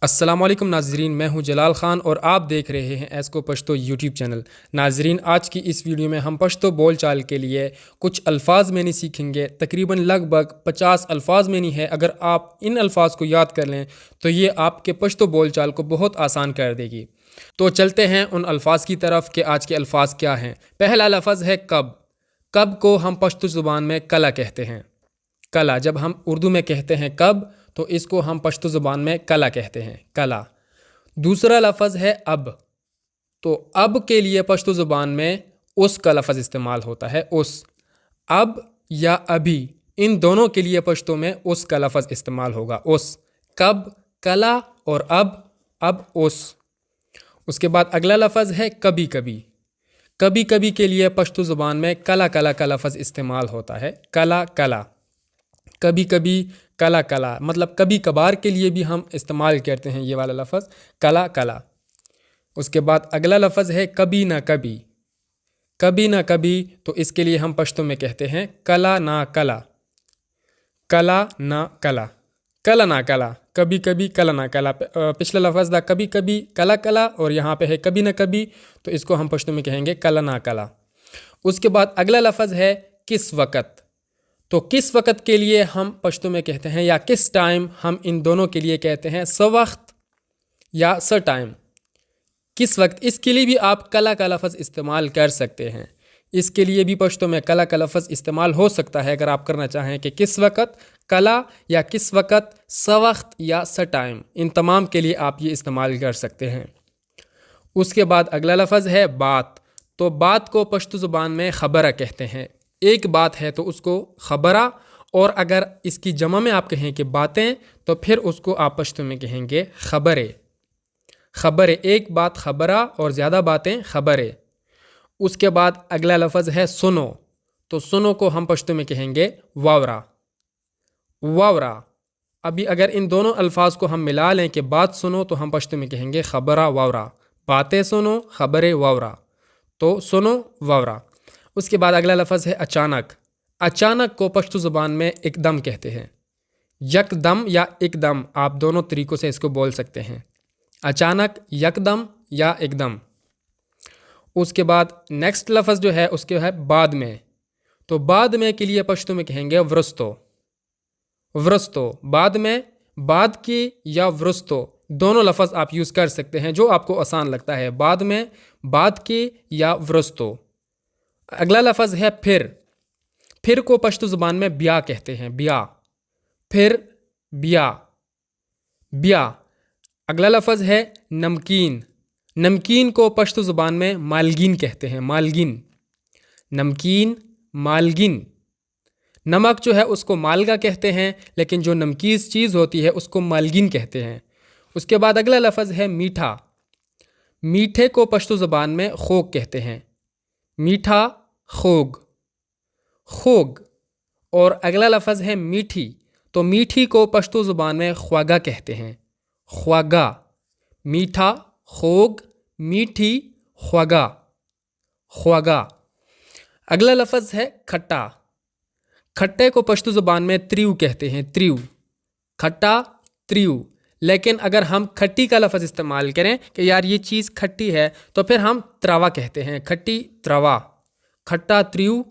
السلام علیکم ناظرین، میں ہوں جلال خان اور آپ دیکھ رہے ہیں ایسکو پشتو یوٹیوب چینل۔ ناظرین، آج کی اس ویڈیو میں ہم پشتو بول چال کے لیے کچھ الفاظ میں نہیں سیکھیں گے۔ تقریباً لگ بھگ 50 الفاظ میں نہیں ہے۔ اگر آپ ان الفاظ کو یاد کر لیں تو یہ آپ کے پشتو بول چال کو بہت آسان کر دے گی۔ تو چلتے ہیں ان الفاظ کی طرف کہ آج کے الفاظ کیا ہیں۔ پہلا لفظ ہے کب۔ کب کو ہم پشتو زبان میں کلا کہتے ہیں۔ کلا، جب ہم اردو میں کہتے ہیں کب تو اس کو ہم پشتو زبان میں کلا کہتے ہیں، کلا۔ دوسرا لفظ ہے اب۔ تو اب کے لیے پشتو زبان میں اس کا لفظ استعمال ہوتا ہے، اس۔ اب یا ابھی، ان دونوں کے لیے پشتو میں اس کا لفظ استعمال ہوگا، اس۔ کب، کلا اور اب اس۔ اس کے بعد اگلا لفظ ہے کبھی کبھی۔ کبھی کبھی کے لیے پشتو زبان میں کلا کلا کا لفظ استعمال ہوتا ہے، کلا کلا۔ کبھی کبھی، کلا کلا، مطلب کبھی کبھار کے لیے بھی ہم استعمال کرتے ہیں یہ والا لفظ، کلا کلا۔ اس کے بعد اگلا لفظ ہے کبھی نہ کبھی۔ کبھی نہ کبھی، تو اس کے لیے ہم پشتو میں کہتے ہیں کلا نہ کلا۔ کلا نہ کلا، کلا نہ کلا، کبھی کبھی کلا نہ کلا۔ پچھلا لفظ تھا کبھی کبھی کلا کلا، اور یہاں پہ ہے کبھی نہ کبھی، تو اس کو ہم پشتو میں کہیں گے کلا نہ کلا۔ اس کے بعد اگلا لفظ ہے کس وقت۔ تو کس وقت کے لیے ہم پشتو میں کہتے ہیں، یا کس ٹائم، ہم ان دونوں کے لیے کہتے ہیں س وقت یا س ٹائم۔ کس وقت، اس کے لیے بھی آپ کلا کا لفظ استعمال کر سکتے ہیں۔ اس کے لیے بھی پشتو میں کلا کا لفظ استعمال ہو سکتا ہے اگر آپ کرنا چاہیں کہ کس وقت کلا، یا کس وقت س وقت یا س ٹائم، ان تمام کے لیے آپ یہ استعمال کر سکتے ہیں۔ اس کے بعد اگلا لفظ ہے بات۔ تو بات کو پشتو زبان میں خبرہ کہتے ہیں۔ ایک بات ہے تو اس کو خبرہ، اور اگر اس کی جمع میں آپ کہیں کہ باتیں تو پھر اس کو آپ پشتو میں کہیں گے خبرے۔ خبرے، ایک بات خبرہ اور زیادہ باتیں خبرے۔ اس کے بعد اگلا لفظ ہے سنو۔ تو سنو کو ہم پشتو میں کہیں گے واورا۔ واورا۔ ابھی اگر ان دونوں الفاظ کو ہم ملا لیں کہ بات سنو تو ہم پشتو میں کہیں گے خبرہ واورا۔ باتیں سنو، خبرے واورا۔ تو سنو، واورا۔ اس کے بعد اگلا لفظ ہے اچانک۔ اچانک کو پشتو زبان میں ایک دم کہتے ہیں۔ یک دم یا ایک دم، آپ دونوں طریقوں سے اس کو بول سکتے ہیں، اچانک، یک دم یا ایک دم۔ اس کے بعد نیکسٹ لفظ جو ہے اس کے ہے بعد میں۔ تو بعد میں کے لیے پشتو میں کہیں گے ورستو۔ ورستو، بعد میں، بعد کی یا ورستو، دونوں لفظ آپ یوز کر سکتے ہیں جو آپ کو آسان لگتا ہے، بعد میں، بعد کی یا ورستو۔ اگلا لفظ ہے پھر۔ پھر کو پشتو زبان میں بیا کہتے ہیں، بیا۔ پھر، بیا، بیا۔ اگلا لفظ ہے نمکین۔ نمکین کو پشتو زبان میں مالگین کہتے ہیں، مالگین۔ نمکین، مالگین۔ نمک جو ہے اس کو مالگا کہتے ہیں، لیکن جو نمکیز چیز ہوتی ہے اس کو مالگین کہتے ہیں۔ اس کے بعد اگلا لفظ ہے میٹھا۔ میٹھے کو پشتو زبان میں خوگ کہتے ہیں، میٹھا، خوگ، خوگ۔ اور اگلا لفظ ہے میٹھی۔ تو میٹھی کو پشتو زبان میں خواگا کہتے ہیں، خواگا۔ میٹھا، خوگ، میٹھی، خواگا، خواگا۔ اگلا لفظ ہے کھٹا۔ کھٹے کو پشتو زبان میں تریو کہتے ہیں، تریو۔ کھٹا، تریو۔ لیکن اگر ہم کھٹی کا لفظ استعمال کریں کہ یار یہ چیز کھٹی ہے تو پھر ہم تروا کہتے ہیں، کھٹی، تروا۔ کھٹا، تریو،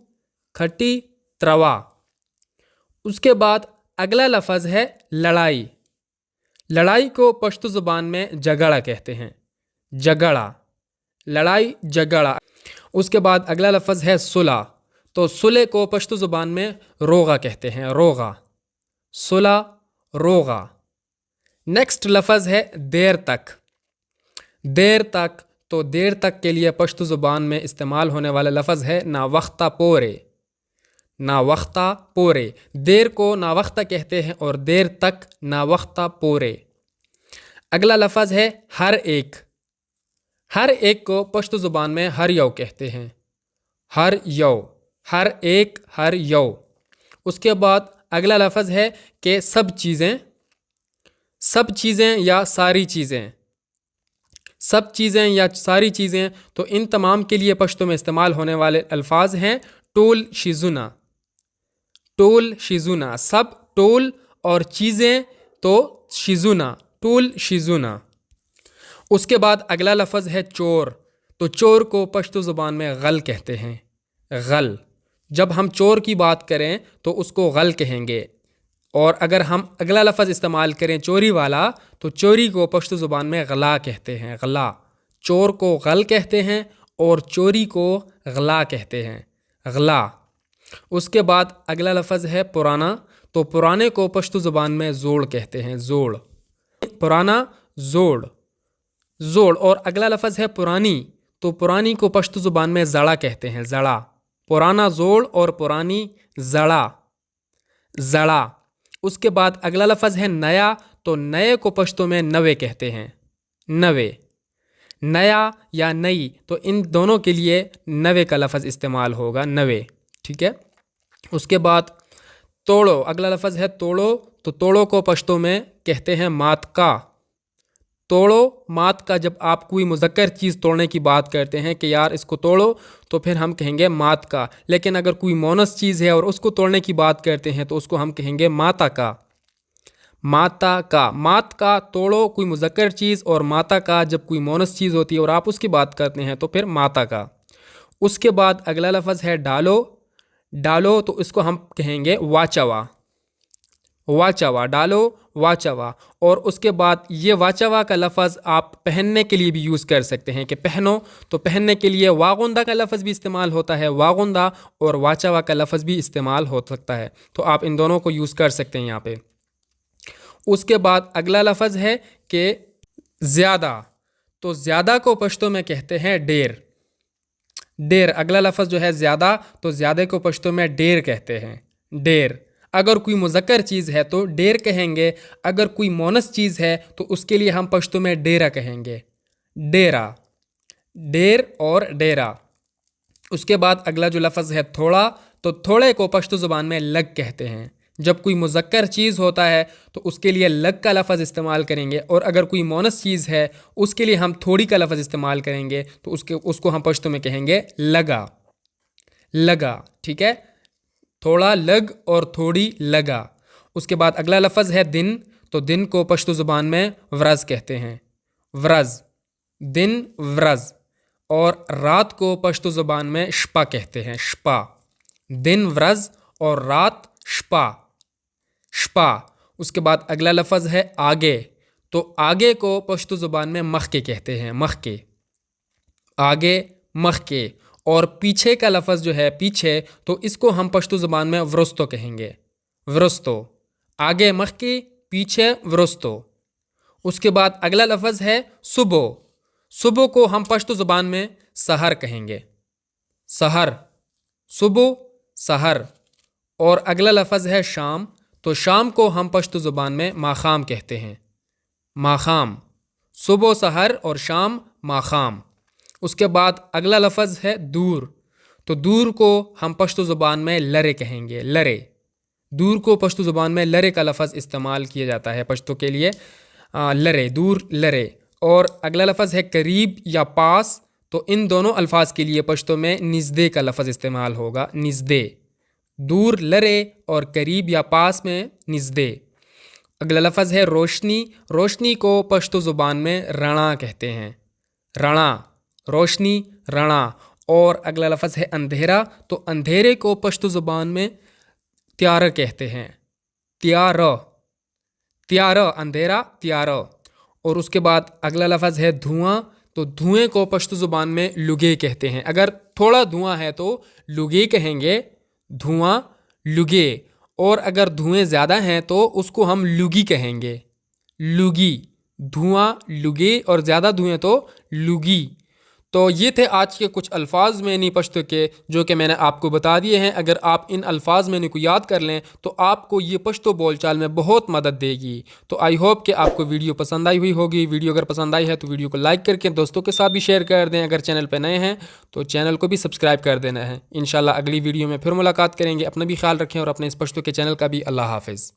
کھٹی، تروا۔ اس کے بعد اگلا لفظ ہے لڑائی۔ لڑائی کو پشتو زبان میں جگڑا کہتے ہیں، جگڑا، لڑائی، جگڑا۔ اس کے بعد اگلا لفظ ہے صلح۔ تو صلح کو پشتو زبان میں روغا کہتے ہیں، روغا، صلح، روغا۔ نیکسٹ لفظ ہے دیر تک۔ دیر تک، تو دیر تک کے لیے پشتو زبان میں استعمال ہونے والا لفظ ہے نا وقتا پورے۔ نا وقتا پورے، دیر کو نا وقتا کہتے ہیں اور دیر تک نا وقتا پورے۔ اگلا لفظ ہے ہر ایک۔ ہر ایک کو پشتو زبان میں ہر یو کہتے ہیں، ہر یو، ہر ایک، ہر یو۔ اس کے بعد اگلا لفظ ہے کہ سب چیزیں۔ سب چیزیں یا ساری چیزیں۔ سب چیزیں یا ساری چیزیں، تو ان تمام کے لیے پشتو میں استعمال ہونے والے الفاظ ہیں ٹول شیزونا۔ ٹول شیزونا، سب ٹول اور چیزیں تو شیزونا، टूल शिजुना। उसके बाद अगला लफ्ज़ है चोर। तो चोर को पश्तो ज़ुबान में गल कहते हैं, गल। जब हम चोर की बात करें तो उसको गल कहेंगे, और अगर हम अगला लफ्ज़ इस्तेमाल करें चोरी वाला तो चोरी को पश्तो ज़ुबान में गला कहते हैं, गला। चोर को गल कहते हैं और चोरी को गला कहते हैं, गला। उसके बाद अगला लफ्ज़ है पुराना। तो पुराने को पश्तो ज़ुबान में जोड़ कहते हैं, जोड़। पुराना, जोड़, जोड़। और अगला लफ्ज़ है पुरानी। तो पुरानी को पश्तो ज़ुबान में जड़ा कहते हैं, जड़ा। पुराना जोड़ और पुरानी जड़ा, जड़ा। उसके बाद अगला लफ्ज़ है नया। तो नए को पश्तो में नवे कहते हैं, नवे। नया या नई, तो इन दोनों के लिए नवे का लफ्ज़ इस्तेमाल होगा, नवे, ठीक है। उसके बाद तोड़ो, अगला लफ्ज़ है तोड़ो। तो तोड़ो को पश्तो में कहते हैं मात का। तोड़ो, मात का। जब आप कोई मुज़क्कर चीज़ तोड़ने की बात करते हैं कि यार इसको तोड़ो, तो फिर हम कहेंगे मात का। लेकिन अगर कोई मोनस चीज़ है और उसको तोड़ने की बात करते हैं तो उसको हम कहेंगे माता का, माता का। मात का तोड़ो कोई मुज़क्कर चीज़, और माता का जब कोई मोनस चीज़ होती है और आप उसकी बात करते हैं तो फिर माता का। उसके बाद अगला लफ्ज़ है डालो। डालो तो इसको हम कहेंगे वाचवा, वाचवा। डालो, वाचवा। और उसके बाद ये वाचवा का लफ्ज़ आप पहनने के लिए भी यूज़ कर सकते हैं कि पहनो। तो पहनने के लिए वागुंदा का लफ्ज़ भी इस्तेमाल होता है, वागुंदा, और वाचवा का लफ्ज़ भी इस्तेमाल हो सकता है। तो आप इन दोनों को यूज़ कर सकते हैं यहाँ पे। उसके बाद अगला लफ्ज़ है कि ज़्यादा। तो ज़्यादा को पश्तो में कहते हैं डेर, डेर। अगला लफ्ज़ जो है ज़्यादा, तो ज़्यादा को पश्तो में डेर कहते हैं, डेर। अगर कोई मुज़क्कर चीज़ है तो डेर कहेंगे, अगर कोई मोनस चीज़ है तो उसके लिए हम पश्तो में डेरा कहेंगे, डेरा, डेर और डेरा। उसके बाद अगला जो लफ्ज़ है थोड़ा। तो थोड़े को पश्तो ज़ुबान में लग कहते हैं। जब कोई मुज़क्कर चीज़ होता है तो उसके लिए लग का लफ्ज़ इस्तेमाल करेंगे, और अगर कोई मोनस चीज़ है उसके लिए हम थोड़ी का लफ्ज़ इस्तेमाल करेंगे, तो उसको हम पश्तो में कहेंगे लगा, लगा, ठीक है। थोड़ा लग और थोड़ी लगा। उसके बाद अगला लफ्ज़ है दिन। तो दिन को पश्तो ज़ुबान में व्रज़ कहते हैं, व्रज़, दिन, व्रज़। और रात को पश्तो ज़ुबान में शपा कहते हैं, शपा। दिन व्रज़ और रात शपा, शपा। उसके बाद अगला लफ्ज़ है आगे। तो आगे को पश्तो ज़ुबान में मख़के कहते हैं, मख़के, आगे, मख़के। और पीछे का लफ्ज़ जो है पीछे, तो इसको हम पश्तो ज़ुबान में वरस्तो कहेंगे, वरस्तो। आगे मख़के, पीछे वरस्तो। उसके बाद अगला लफ्ज़ है सुबह। सुबह को हम पश्तो ज़ुबान में सहर कहेंगे, सहर, सुबह, सहर। और अगला लफ्ज़ है शाम। तो शाम को हम पश्तो ज़ुबान में माख़ाम कहते हैं, माख़ाम। सुबह, सहर और शाम, माख़ाम। उसके बाद अगला लफ्ज़ है दूर। तो दूर को हम पश्तो ज़ुबान में लरे कहेंगे, लरे। दूर को पश्तो ज़ुबान में लरे का लफ्ज़ इस्तेमाल किया जाता है पश्तो के लिए, लरे, दूर, लरे। और अगला लफ्ज़ है करीब या पास। तो इन दोनों अल्फाज के लिए पश्तो में निज़दे का लफ्ज़ इस्तेमाल होगा, निज़दे। दूर लरे और करीब या पास में निज़दे। अगला लफ्ज़ है रोशनी। रोशनी को पश्तो ज़ुबान में रणा कहते हैं, रणा, रोशनी, रणा। और अगला लफ्ज़ है अंधेरा। तो अंधेरे को पश्तो ज़ुबान में त्यार कहते हैं, त्यार, त्यार, अंधेरा, त्यार। और उसके बाद अगला लफ्ज़ है धुआं। तो धुएं को पश्तो ज़ुबान में लुगे कहते हैं। अगर थोड़ा धुआं है तो लुगे कहेंगे, धुआं, लुगे। और अगर धुएं ज़्यादा हैं तो उसको हम लुगी कहेंगे, लुगी। धुआं, लुगे, और ज़्यादा धुएं तो लुगी। तो ये थे आज के कुछ अल्फाज मैंने पश्तो के जो कि मैंने आपको बता दिए हैं। अगर आप इन अल्फाज मैंने को याद कर लें तो आपको ये पश्तो बोलचाल में बहुत मदद देगी। तो आई होप कि आपको वीडियो पसंद आई हुई होगी। वीडियो अगर पसंद आई है तो वीडियो को लाइक करके दोस्तों के साथ भी शेयर कर दें। अगर चैनल पर नए हैं तो चैनल को भी सब्सक्राइब कर देना है। इंशाल्लाह अगली वीडियो में फिर मुलाकात करेंगे। अपना भी ख्याल रखें और अपने इस पश्तो के चैनल का भी। अल्लाह हाफ़िज़।